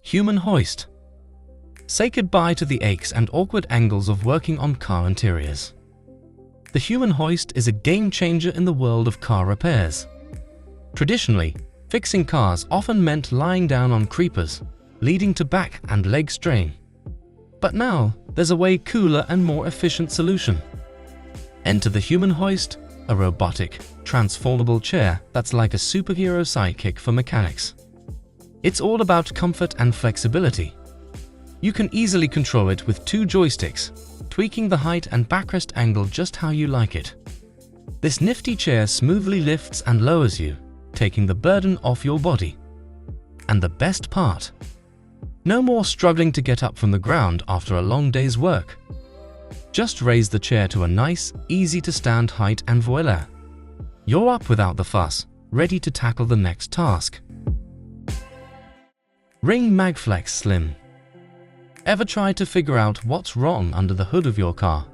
Human hoist. Say goodbye to the aches and awkward angles of working on car interiors. The human hoist is a game changer in the world of car repairs. Traditionally, fixing cars often meant lying down on creepers, leading to back and leg strain. But now, there's a way cooler and more efficient solution. Enter the human hoist, a robotic, transformable chair that's like a superhero sidekick for mechanics. It's all about comfort and flexibility. You can easily control it with 2 joysticks, tweaking the height and backrest angle just how you like it. This nifty chair smoothly lifts and lowers you, taking the burden off your body. And the best part? No more struggling to get up from the ground after a long day's work. Just raise the chair to a nice, easy-to-stand height and voila! You're up without the fuss, ready to tackle the next task. Ring Magflex Slim. Ever tried to figure out what's wrong under the hood of your car,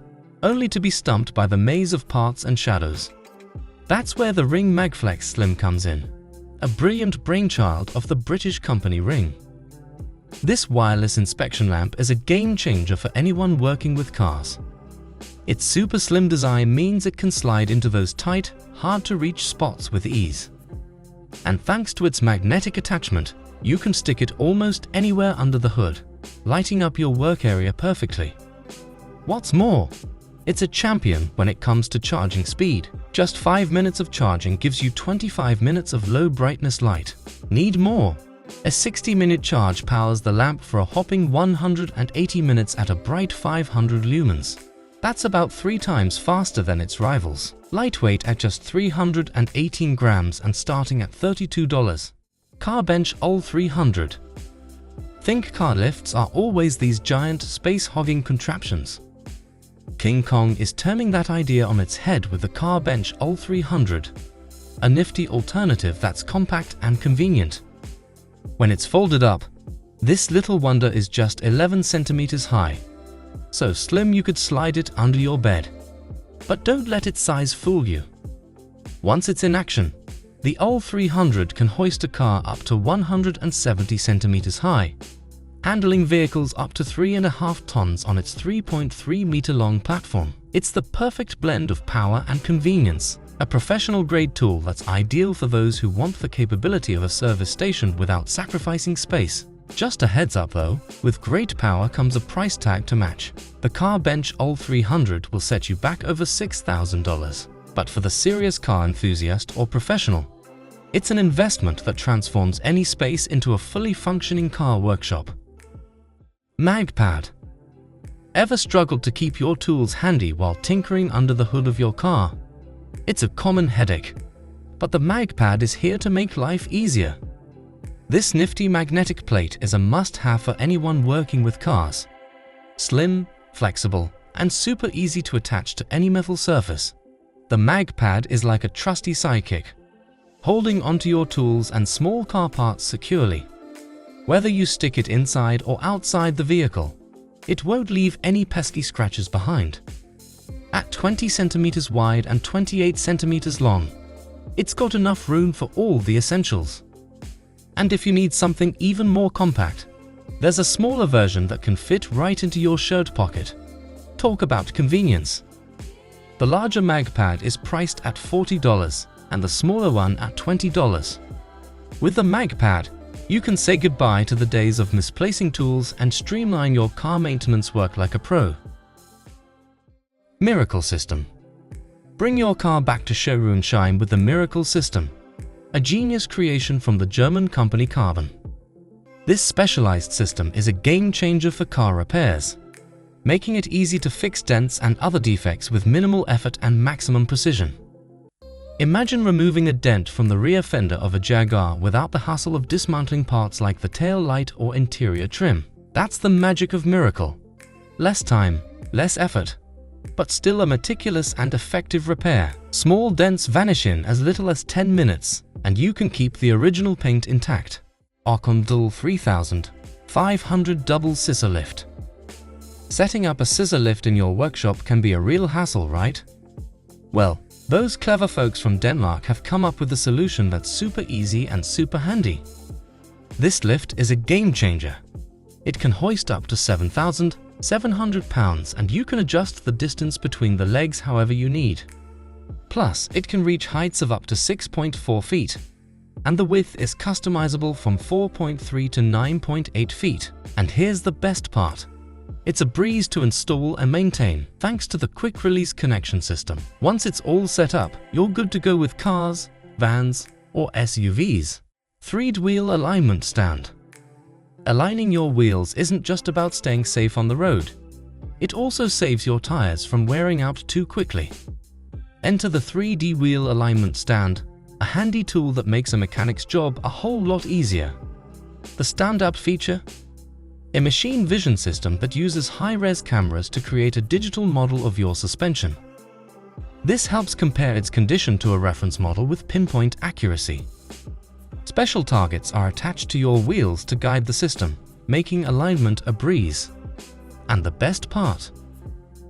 only to be stumped by the maze of parts and shadows? That's where the Ring Magflex Slim comes in, a brilliant brainchild of the British company Ring. This wireless inspection lamp is a game changer for anyone working with cars. Its super slim design means it can slide into those tight, hard-to-reach spots with ease. And thanks to its magnetic attachment, you can stick it almost anywhere under the hood, lighting up your work area perfectly. What's more, it's a champion when it comes to charging speed. Just 5 minutes of charging gives you 25 minutes of low brightness light. Need more? A 60-minute charge powers the lamp for a hopping 180 minutes at a bright 500 lumens. That's about 3 times faster than its rivals. Lightweight at just 318 grams and starting at $32. Car Bench AHcon. Think car lifts are always these giant, space-hogging contraptions. King Kong is turning that idea on its head with the Car Bench AHcon, a nifty alternative that's compact and convenient. When it's folded up, this little wonder is just 11 centimeters high, so slim you could slide it under your bed. But don't let its size fool you. Once it's in action, the AHcon can hoist a car up to 170 centimeters high, handling vehicles up to 3.5 tons on its 3.3-meter-long platform. It's the perfect blend of power and convenience, a professional-grade tool that's ideal for those who want the capability of a service station without sacrificing space. Just a heads up though, with great power comes a price tag to match. The Car Bench AHcon will set you back over $6,000. But for the serious car enthusiast or professional, it's an investment that transforms any space into a fully functioning car workshop. MagPad. Ever struggled to keep your tools handy while tinkering under the hood of your car? It's a common headache, but the MagPad is here to make life easier. This nifty magnetic plate is a must-have for anyone working with cars. Slim, flexible, and super easy to attach to any metal surface, the MagPad is like a trusty sidekick, holding onto your tools and small car parts securely. Whether you stick it inside or outside the vehicle, it won't leave any pesky scratches behind. At 20 centimeters wide and 28 centimeters long, it's got enough room for all the essentials. And if you need something even more compact, there's a smaller version that can fit right into your shirt pocket. Talk about convenience. The larger MagPad is priced at $40 and the smaller one at $20. With the MagPad, you can say goodbye to the days of misplacing tools and streamline your car maintenance work like a pro. Miracle System. Bring your car back to showroom shine with the Miracle System, a genius creation from the German company Carbon. This specialized system is a game changer for car repairs, making it easy to fix dents and other defects with minimal effort and maximum precision. Imagine removing a dent from the rear fender of a Jaguar without the hassle of dismantling parts like the tail light or interior trim. That's the magic of Miracle. Less time, less effort, but still a meticulous and effective repair. Small dents vanish in as little as 10 minutes, and you can keep the original paint intact. ahcon Dual 3500 Double Scissor Lift. Setting up a scissor lift in your workshop can be a real hassle, right? Well, those clever folks from Denmark have come up with a solution that's super easy and super handy. This lift is a game changer. It can hoist up to 7,700 pounds and you can adjust the distance between the legs however you need. Plus, it can reach heights of up to 6.4 feet. And the width is customizable from 4.3 to 9.8 feet. And here's the best part. It's a breeze to install and maintain thanks to the quick-release connection system. Once it's all set up, you're good to go with cars, vans, or SUVs. 3-wheel alignment stand. Aligning your wheels isn't just about staying safe on the road. It also saves your tires from wearing out too quickly. Enter the 3D wheel alignment stand, a handy tool that makes a mechanic's job a whole lot easier. The stand-up feature? A machine vision system that uses high-res cameras to create a digital model of your suspension. This helps compare its condition to a reference model with pinpoint accuracy. Special targets are attached to your wheels to guide the system, making alignment a breeze. And the best part?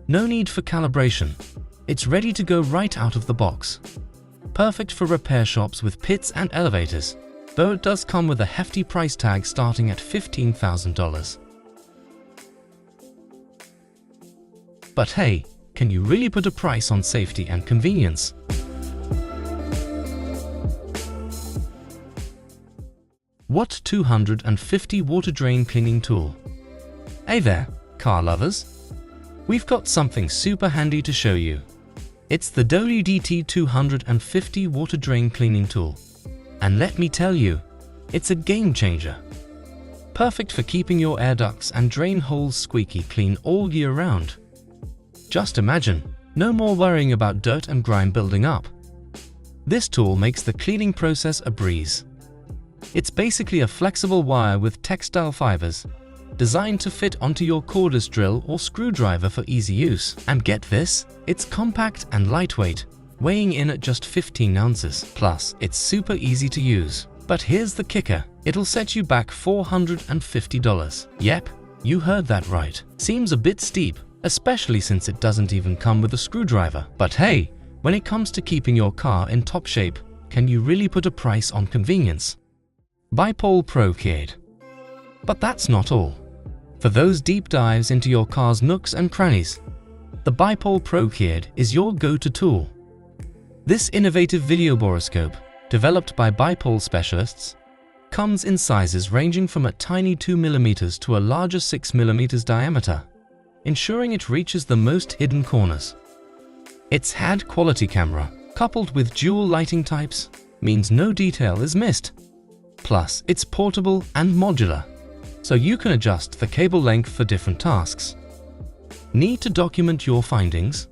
No need for calibration. It's ready to go right out of the box. Perfect for repair shops with pits and elevators, though it does come with a hefty price tag starting at $15,000. But hey, can you really put a price on safety and convenience? What 250 water drain cleaning tool? Hey there, car lovers! We've got something super handy to show you. It's the WDT 250 water drain cleaning tool. And let me tell you, it's a game changer. Perfect for keeping your air ducts and drain holes squeaky clean all year round. Just imagine, no more worrying about dirt and grime building up. This tool makes the cleaning process a breeze. It's basically a flexible wire with textile fibers, designed to fit onto your cordless drill or screwdriver for easy use. And get this, it's compact and lightweight, weighing in at just 15 ounces. Plus, it's super easy to use. But here's the kicker, it'll set you back $450. Yep, you heard that right. Seems a bit steep, especially since it doesn't even come with a screwdriver. But hey, when it comes to keeping your car in top shape, can you really put a price on convenience? Bipol Pro Kit. But that's not all. For those deep dives into your car's nooks and crannies, the Bipol Pro Kit is your go-to tool. This innovative video borescope, developed by Bipol specialists, comes in sizes ranging from a tiny 2mm to a larger 6mm diameter, ensuring it reaches the most hidden corners. Its HUD quality camera, coupled with dual lighting types, means no detail is missed. Plus, it's portable and modular, so you can adjust the cable length for different tasks. Need to document your findings?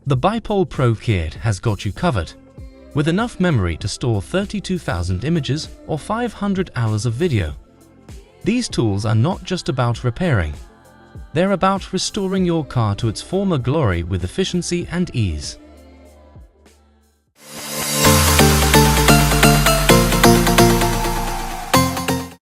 The Bipol Pro Kit has got you covered, with enough memory to store 32,000 images or 500 hours of video. These tools are not just about repairing. They're about restoring your car to its former glory with efficiency and ease.